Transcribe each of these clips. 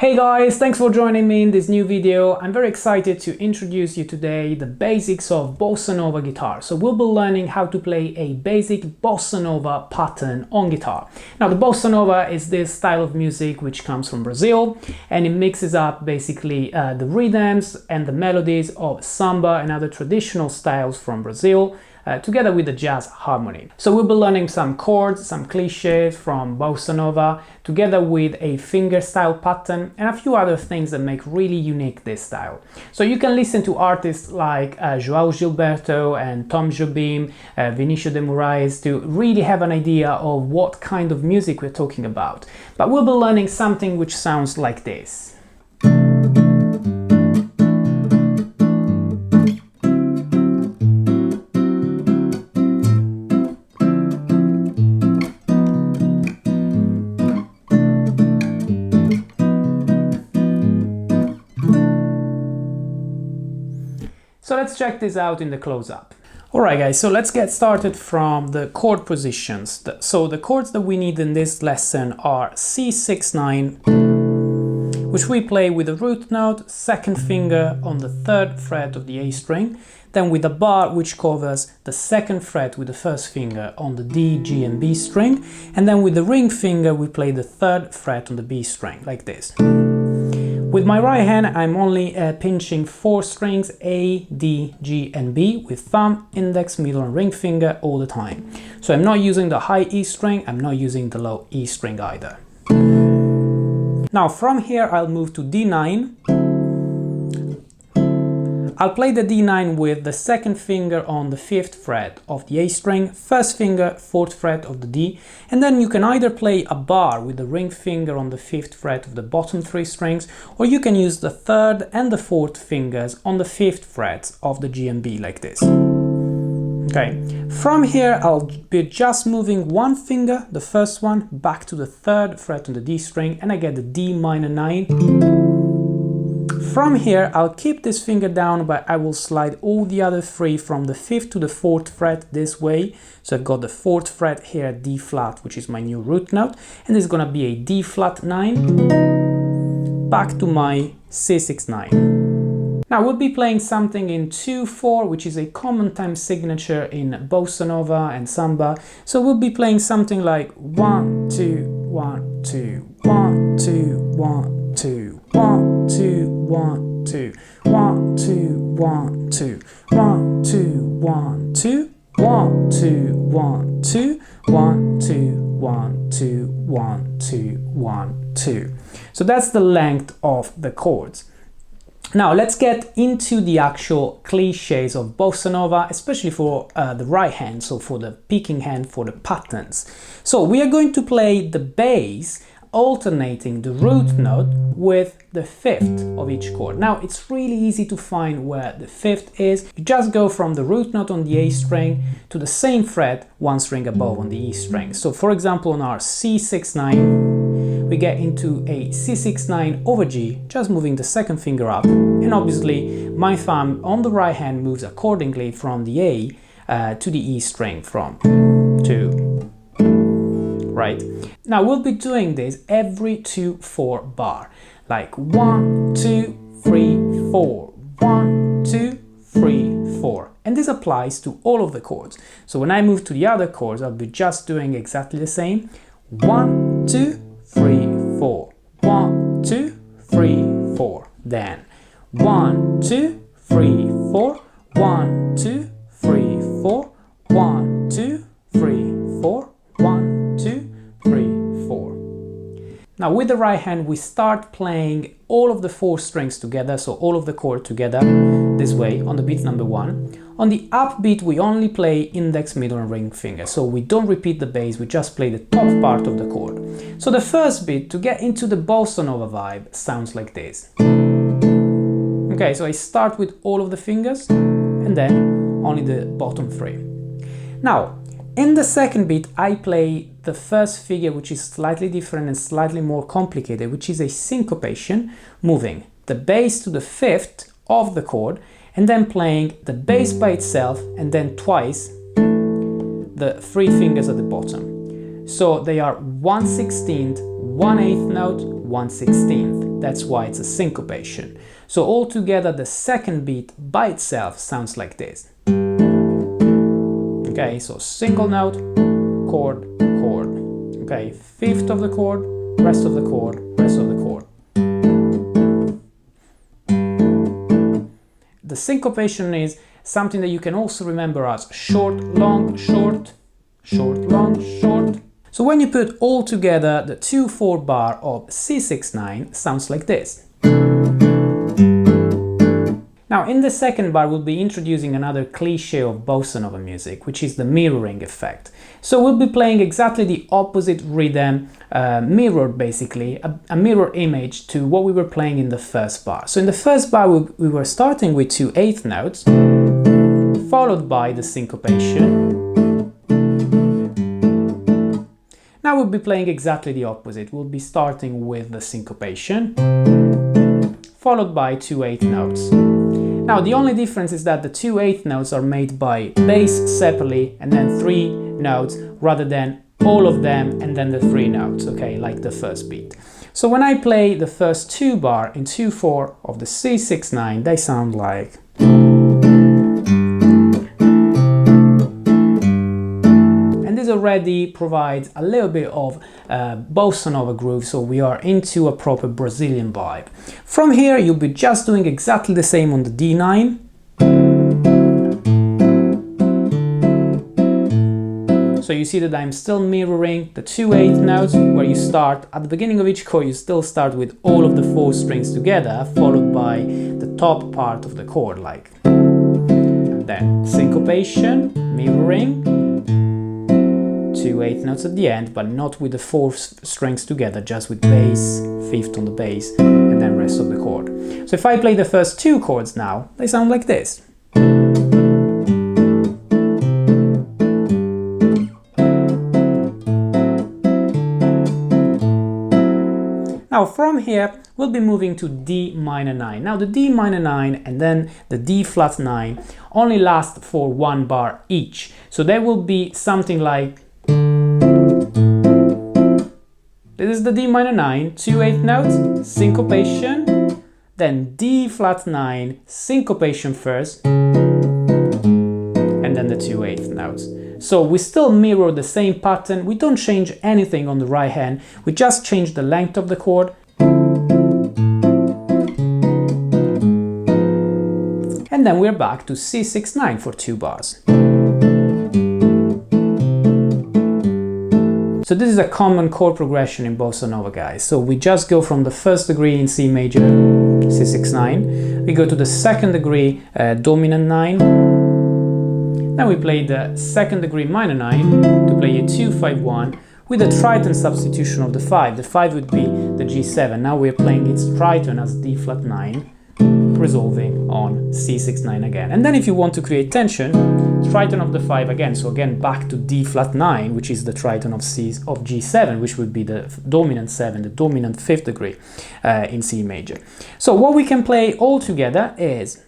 Hey guys, thanks for joining me in this new video. I'm very excited to introduce you today the basics of Bossa Nova guitar. So we'll be learning how to play a basic Bossa Nova pattern on guitar. Now the Bossa Nova is this style of music which comes from Brazil, and it mixes up basically the rhythms and the melodies of samba and other traditional styles from Brazil, together with the jazz harmony. So we'll be learning some chords, some cliches from Bossa Nova, together with a fingerstyle pattern and a few other things that make really unique this style. So you can listen to artists like João Gilberto and Tom Jobim, Vinícius de Moraes to really have an idea of what kind of music we're talking about. But we'll be learning something which sounds like this. So let's check this out in the close-up. Alright guys, so let's get started from the chord positions. So the chords that we need in this lesson are C6-9, which we play with the root note, second finger on the third fret of the A string, then with a bar which covers the second fret with the first finger on the D, G and B string, and then with the ring finger we play the third fret on the B string, like this. With my right hand, I'm only pinching 4 strings, A, D, G and B, with thumb, index, middle and ring finger all the time. So I'm not using the high E string, I'm not using the low E string either. Now from here I'll move to D9. I'll play the D9 with the second finger on the 5th fret of the A string, first finger 4th fret of the D, and then you can either play a bar with the ring finger on the 5th fret of the bottom 3 strings, or you can use the 3rd and the 4th fingers on the 5th frets of the G and B, like this. Okay, from here I'll be just moving one finger, the first one, back to the 3rd fret on the D string, and I get the D minor 9. From here, I'll keep this finger down, but I will slide all the other 3 from the 5th to the 4th fret this way. So I've got the 4th fret here at D flat, which is my new root note, and this is gonna be a D flat 9, back to my C6 9. Now we'll be playing something in 2/4, which is a common time signature in Bossa Nova and samba. So we'll be playing something like 1 2 1 2 1 2 1 2 1 2 1 2 1 2 1 2 1 2 1 2 1 2 1 2 1 2 1 2 1 2 1 2. So that's the length of the chords. Now let's get into the actual cliches of Bossa Nova, especially for the right hand, so for the picking hand, for the patterns. So we are going to play the bass alternating the root note with the 5th of each chord. Now it's really easy to find where the 5th is. You just go from the root note on the A string to the same fret one string above on the E string. So for example on our C6-9 we get into a C6-9 over G, just moving the second finger up, and obviously my thumb on the right hand moves accordingly from the A to the E string, from 2, right? Now we'll be doing this every 2/4 bar, like 1 2 3 4 1 2 3 4, and this applies to all of the chords. So when I move to the other chords, I'll be just doing exactly the same. 1 2 3 4 1 2 3 4, then 1 2 3 4 1 2 3 4 1 2 3 4 1 2 3 4. Now with the right hand we start playing all of the 4 strings together, so all of the chord together this way on the beat number 1. On the upbeat we only play index, middle and ring finger, so we don't repeat the bass, we just play the top part of the chord. So the first beat, to get into the Bossa Nova vibe, sounds like this. Okay, so I start with all of the fingers and then only the bottom 3. Now in the second beat I play the first figure, which is slightly different and slightly more complicated, which is a syncopation, moving the bass to the 5th of the chord and then playing the bass by itself and then twice the 3 fingers at the bottom. So they are 1/16, 1/8 note, 1/16. That's why it's a syncopation. So altogether the second beat by itself sounds like this. Okay, so single note, chord, chord. Okay, fifth of the chord, rest of the chord, rest of the chord. The syncopation is something that you can also remember as short, long, short, short, long, short. So when you put all together, the 2/4 bar of C6-9 sounds like this. Now in the second bar we'll be introducing another cliché of bossa nova music, which is the mirroring effect. So we'll be playing exactly the opposite rhythm, mirrored basically, a mirror image to what we were playing in the first bar. So in the first bar we were starting with 2 eighth notes, followed by the syncopation. Now we'll be playing exactly the opposite. We'll be starting with the syncopation, followed by 2 eighth notes. Now the only difference is that the 2 eighth notes are made by bass separately and then 3 notes rather than all of them and then the 3 notes, okay, like the first beat. So when I play the first 2 bar in 2/4 of the C6-9, they sound like. Already provides a little bit of bossa nova groove, so we are into a proper Brazilian vibe. From here you'll be just doing exactly the same on the D9. So you see that I'm still mirroring the 2 eighth notes, where you start at the beginning of each chord, you still start with all of the 4 strings together, followed by the top part of the chord, like. Then syncopation, mirroring, 2 eighth notes at the end, but not with the 4 strings together, just with bass, fifth on the bass, and then rest of the chord. So if I play the first 2 chords now, they sound like this. Now from here, we'll be moving to D minor 9. Now the D minor 9 and then the D flat 9 only last for 1 bar each. So there will be something like. This is the D minor 9, 2 eighth notes, syncopation, then D flat 9, syncopation first, and then the 2 eighth notes. So we still mirror the same pattern, we don't change anything on the right hand, we just change the length of the chord. And then we're back to C6-9 for 2 bars. So this is a common chord progression in bossa nova, guys. So we just go from the first degree in C major, C6-9, we go to the second degree dominant 9, then we play the second degree minor 9 to play a 2-5-1 with a triton substitution of the 5. The 5 would be the G7. Now we're playing its triton as D flat 9, resolving on C6-9 again. And then if you want to create tension, triton of the 5 again, so again back to D flat 9, which is the triton of G7, which would be the dominant 7, the dominant 5th degree in C major. So what we can play all together is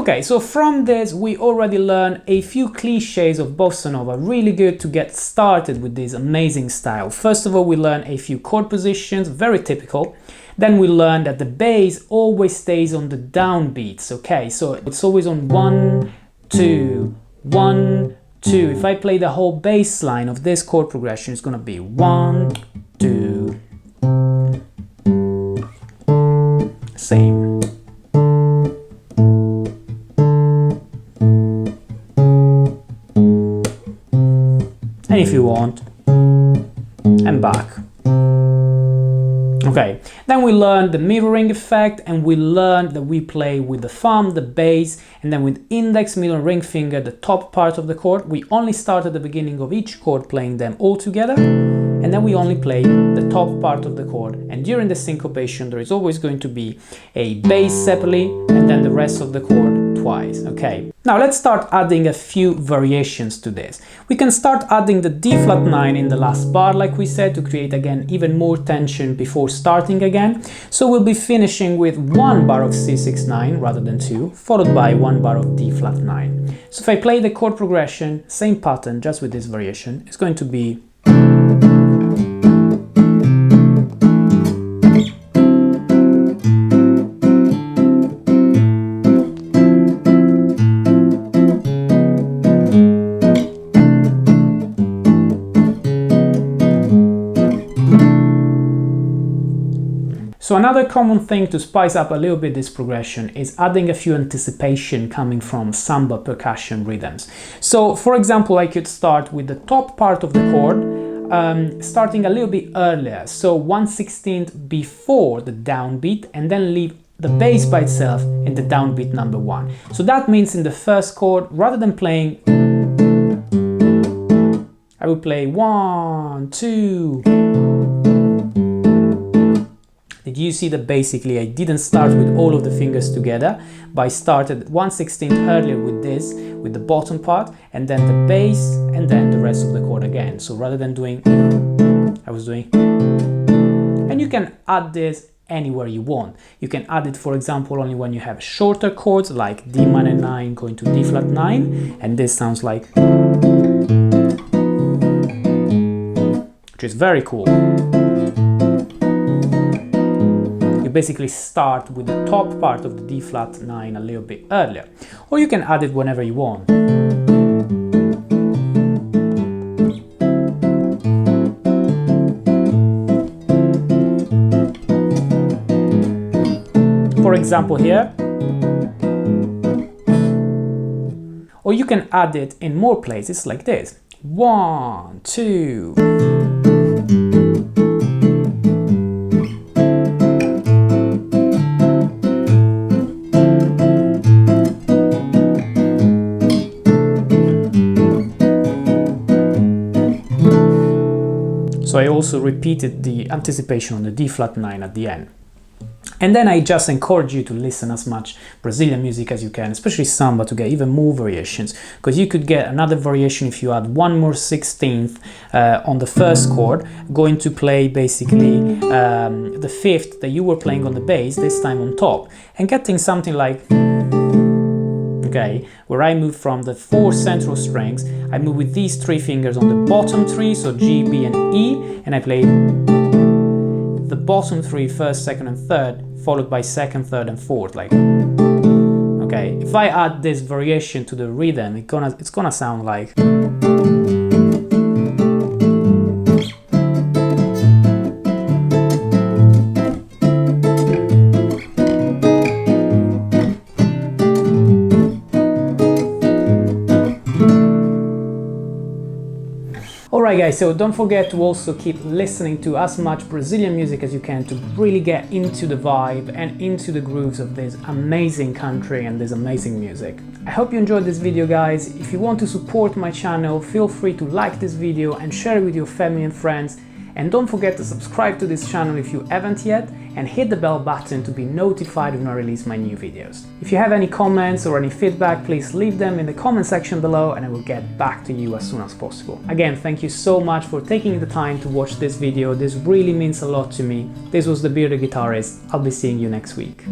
Okay, so from this we already learned a few cliches of bossa nova, really good to get started with this amazing style. First of all, we learned a few chord positions, very typical. Then we learned that the bass always stays on the downbeats, okay? So it's always on 1, 2, 1, 2. If I play the whole bass line of this chord progression, it's gonna be 1, 2, same. And if you want, and back. Okay, then we learned the mirroring effect, and we learned that we play with the thumb, the bass, and then with index, middle, and ring finger, the top part of the chord. We only start at the beginning of each chord playing them all together, and then we only play the top part of the chord. And during the syncopation, there is always going to be a bass separately, and then the rest of the chord clockwise, okay? Now let's start adding a few variations to this. We can start adding the D flat 9 in the last bar, like we said, to create again even more tension before starting again. So we'll be finishing with 1 bar of C6 9 rather than 2, followed by 1 bar of D flat 9. So if I play the chord progression, same pattern, just with this variation, it's going to be So another common thing to spice up a little bit this progression is adding a few anticipation coming from samba percussion rhythms. So for example, I could start with the top part of the chord, starting a little bit earlier, so 1/16 before the downbeat, and then leave the bass by itself in the downbeat number 1. So that means in the first chord, rather than playing, I would play 1, 2. Did you see that basically I didn't start with all of the fingers together, but I started 1/16 earlier with this, with the bottom part, and then the bass, and then the rest of the chord again. So rather than doing, I was doing, and you can add this anywhere you want. You can add it, for example, only when you have shorter chords like D minor 9 going to D flat 9, and this sounds like, which is very cool. Basically start with the top part of the D flat 9 a little bit earlier, or you can add it whenever you want. For example here, or you can add it in more places like this. 1, 2. So I also repeated the anticipation on the D flat 9 at the end. And then I just encourage you to listen as much Brazilian music as you can, especially samba, to get even more variations, because you could get another variation if you add 1 more 16th on the first chord, going to play basically the 5th that you were playing on the bass, this time on top, and getting something like, okay, where I move from the 4 central strings, I move with these 3 fingers on the bottom 3, so G, B and E, and I play the bottom 3 first, second and third, followed by second, third and fourth, like, okay, if I add this variation to the rhythm, it's gonna sound like, Alright guys, so don't forget to also keep listening to as much Brazilian music as you can to really get into the vibe and into the grooves of this amazing country and this amazing music. I hope you enjoyed this video guys. If you want to support my channel, feel free to like this video and share it with your family and friends. And don't forget to subscribe to this channel if you haven't yet, and hit the bell button to be notified when I release my new videos. If you have any comments or any feedback, please leave them in the comment section below and I will get back to you as soon as possible. Again, thank you so much for taking the time to watch this video. This really means a lot to me. This was the Bearded Guitarist. I'll be seeing you next week.